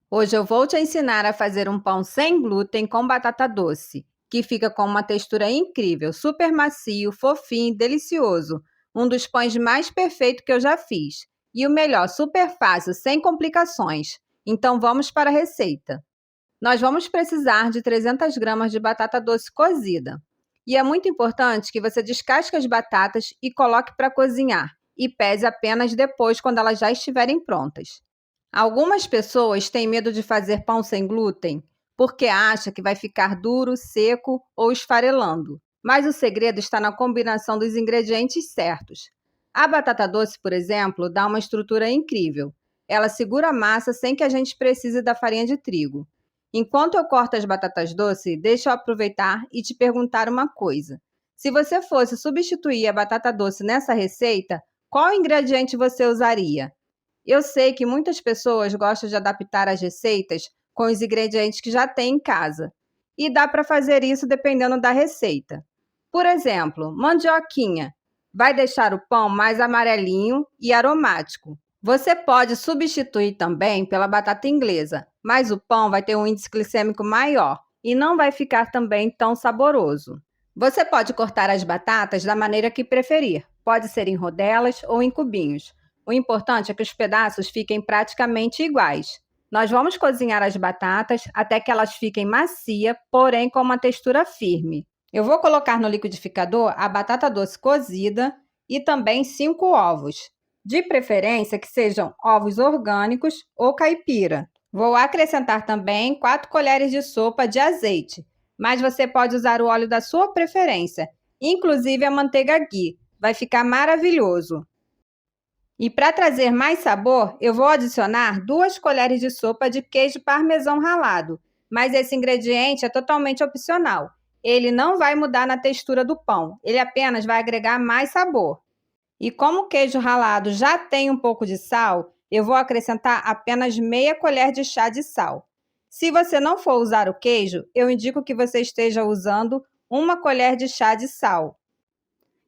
Hoje eu vou te ensinar a fazer um pão sem glúten com batata doce, que fica com uma textura incrível, super macio, fofinho e delicioso. Um dos pães mais perfeitos que eu já fiz. E o melhor, super fácil, sem complicações. Então vamos para a receita. Nós vamos precisar de 300 gramas de batata doce cozida. E é muito importante que você descasque as batatas e coloque para cozinhar. E pese apenas depois, quando elas já estiverem prontas. Algumas pessoas têm medo de fazer pão sem glúten porque acham que vai ficar duro, seco ou esfarelando. Mas o segredo está na combinação dos ingredientes certos. A batata doce, por exemplo, dá uma estrutura incrível. Ela segura a massa sem que a gente precise da farinha de trigo. Enquanto eu corto as batatas doces, deixa eu aproveitar e te perguntar uma coisa. Se você fosse substituir a batata doce nessa receita, qual ingrediente você usaria? Eu sei que muitas pessoas gostam de adaptar as receitas com os ingredientes que já têm em casa. E dá para fazer isso dependendo da receita. Por exemplo, mandioquinha vai deixar o pão mais amarelinho e aromático. Você pode substituir também pela batata inglesa, mas o pão vai ter um índice glicêmico maior e não vai ficar também tão saboroso. Você pode cortar as batatas da maneira que preferir. Pode ser em rodelas ou em cubinhos. O importante é que os pedaços fiquem praticamente iguais. Nós vamos cozinhar as batatas até que elas fiquem macias, porém com uma textura firme. Eu vou colocar no liquidificador a batata doce cozida e também 5 ovos. De preferência que sejam ovos orgânicos ou caipira. Vou acrescentar também 4 colheres de sopa de azeite, mas você pode usar o óleo da sua preferência, inclusive a manteiga ghee. Vai ficar maravilhoso. E para trazer mais sabor, eu vou adicionar 2 colheres de sopa de queijo parmesão ralado, mas esse ingrediente é totalmente opcional. Ele não vai mudar na textura do pão, ele apenas vai agregar mais sabor. E como o queijo ralado já tem um pouco de sal, eu vou acrescentar apenas meia colher de chá de sal. Se você não for usar o queijo, eu indico que você esteja usando 1 colher de chá de sal.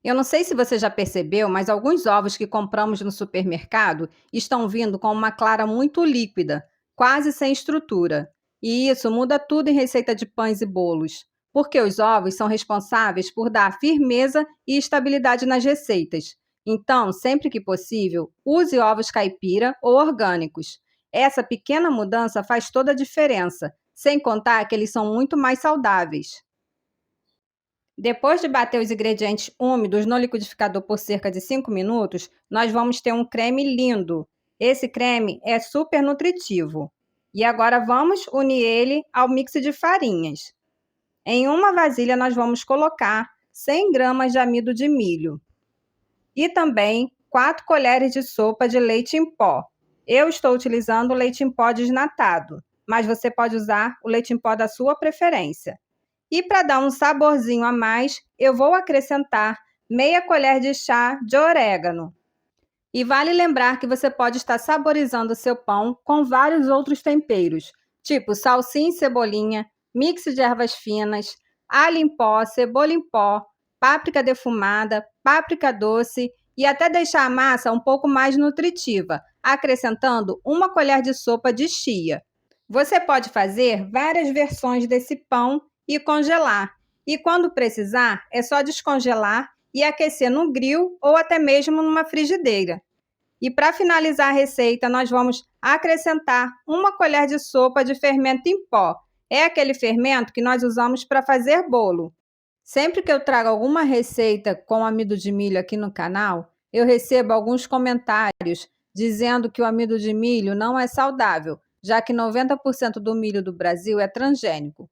Eu não sei se você já percebeu, mas alguns ovos que compramos no supermercado estão vindo com uma clara muito líquida, quase sem estrutura. E isso muda tudo em receita de pães e bolos, porque os ovos são responsáveis por dar firmeza e estabilidade nas receitas. Então, sempre que possível, use ovos caipira ou orgânicos. Essa pequena mudança faz toda a diferença, sem contar que eles são muito mais saudáveis. Depois de bater os ingredientes úmidos no liquidificador por cerca de 5 minutos, nós vamos ter um creme lindo. Esse creme é super nutritivo. E agora vamos unir ele ao mix de farinhas. Em uma vasilha nós vamos colocar 100 gramas de amido de milho. E também 4 colheres de sopa de leite em pó. Eu estou utilizando o leite em pó desnatado, mas você pode usar o leite em pó da sua preferência. E para dar um saborzinho a mais, eu vou acrescentar meia colher de chá de orégano. E vale lembrar que você pode estar saborizando o seu pão com vários outros temperos, tipo salsinha e cebolinha, mix de ervas finas, alho em pó, cebola em pó, páprica defumada, páprica doce e até deixar a massa um pouco mais nutritiva, acrescentando 1 colher de sopa de chia. Você pode fazer várias versões desse pão e congelar. E quando precisar, é só descongelar e aquecer no grill ou até mesmo numa frigideira. E para finalizar a receita, nós vamos acrescentar 1 colher de sopa de fermento em pó. É aquele fermento que nós usamos para fazer bolo. Sempre que eu trago alguma receita com amido de milho aqui no canal, eu recebo alguns comentários dizendo que o amido de milho não é saudável, já que 90% do milho do Brasil é transgênico.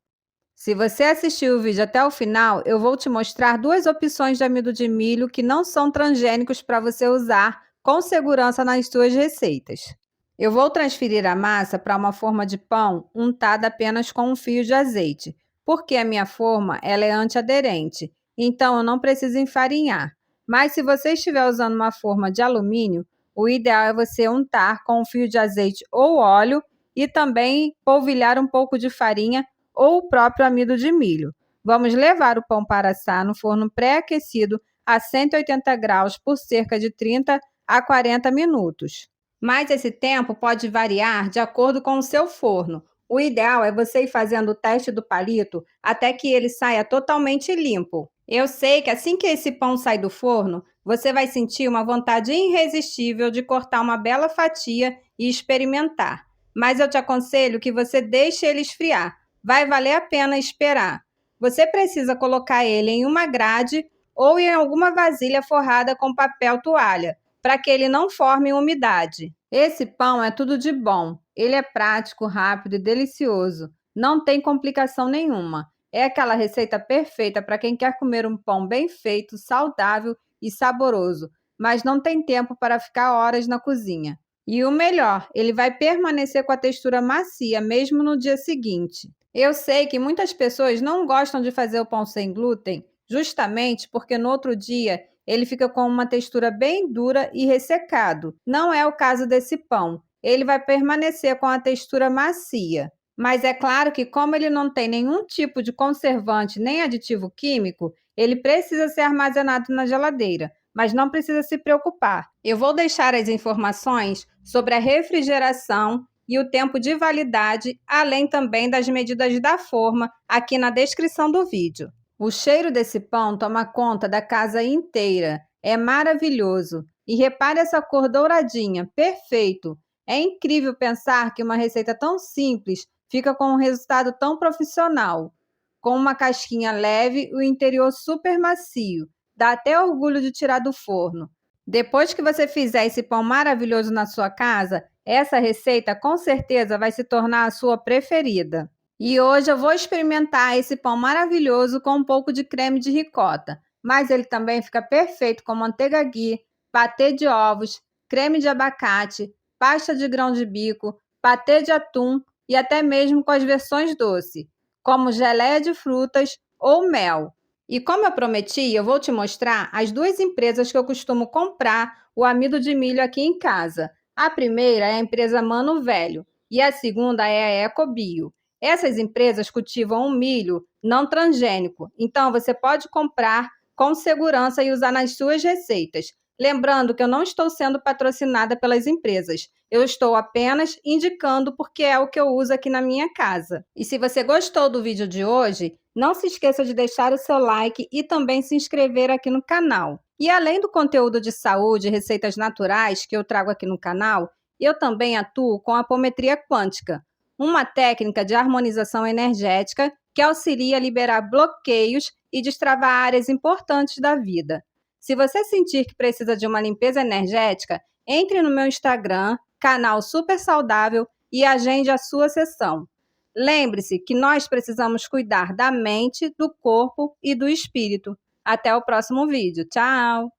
Se você assistiu o vídeo até o final, eu vou te mostrar 2 opções de amido de milho que não são transgênicos para você usar com segurança nas suas receitas. Eu vou transferir a massa para uma forma de pão untada apenas com um fio de azeite, porque a minha forma ela é antiaderente, então eu não preciso enfarinhar. Mas se você estiver usando uma forma de alumínio, o ideal é você untar com um fio de azeite ou óleo e também polvilhar um pouco de farinha ou o próprio amido de milho. Vamos levar o pão para assar no forno pré-aquecido a 180 graus por cerca de 30 a 40 minutos. Mas esse tempo pode variar de acordo com o seu forno. O ideal é você ir fazendo o teste do palito até que ele saia totalmente limpo. Eu sei que assim que esse pão sai do forno, você vai sentir uma vontade irresistível de cortar uma bela fatia e experimentar. Mas eu te aconselho que você deixe ele esfriar. Vai valer a pena esperar. Você precisa colocar ele em uma grade ou em alguma vasilha forrada com papel toalha, para que ele não forme umidade. Esse pão é tudo de bom. Ele é prático, rápido e delicioso. Não tem complicação nenhuma. É aquela receita perfeita para quem quer comer um pão bem feito, saudável e saboroso, mas não tem tempo para ficar horas na cozinha. E o melhor, ele vai permanecer com a textura macia mesmo no dia seguinte. Eu sei que muitas pessoas não gostam de fazer o pão sem glúten, justamente porque no outro dia ele fica com uma textura bem dura e ressecado. Não é o caso desse pão. Ele vai permanecer com a textura macia. Mas é claro que, como ele não tem nenhum tipo de conservante nem aditivo químico, ele precisa ser armazenado na geladeira. Mas não precisa se preocupar. Eu vou deixar as informações sobre a refrigeração e o tempo de validade, além também das medidas da forma, aqui na descrição do vídeo. O cheiro desse pão toma conta da casa inteira. É maravilhoso. E repare essa cor douradinha, perfeito. É incrível pensar que uma receita tão simples fica com um resultado tão profissional. Com uma casquinha leve e o interior super macio. Dá até orgulho de tirar do forno. Depois que você fizer esse pão maravilhoso na sua casa, essa receita com certeza vai se tornar a sua preferida. E hoje eu vou experimentar esse pão maravilhoso com um pouco de creme de ricota, mas ele também fica perfeito com manteiga ghee, patê de ovos, creme de abacate, pasta de grão de bico, patê de atum e até mesmo com as versões doce, como geleia de frutas ou mel. E como eu prometi, eu vou te mostrar as duas empresas que eu costumo comprar o amido de milho aqui em casa. A primeira é a empresa Mano Velho e a segunda é a Ecobio. Essas empresas cultivam um milho não transgênico, então você pode comprar com segurança e usar nas suas receitas. Lembrando que eu não estou sendo patrocinada pelas empresas, eu estou apenas indicando porque é o que eu uso aqui na minha casa. E se você gostou do vídeo de hoje, não se esqueça de deixar o seu like e também se inscrever aqui no canal. E além do conteúdo de saúde e receitas naturais que eu trago aqui no canal, eu também atuo com a apometria quântica, uma técnica de harmonização energética que auxilia a liberar bloqueios e destravar áreas importantes da vida. Se você sentir que precisa de uma limpeza energética, entre no meu Instagram, canal Super Saudável, e agende a sua sessão. Lembre-se que nós precisamos cuidar da mente, do corpo e do espírito. Até o próximo vídeo. Tchau!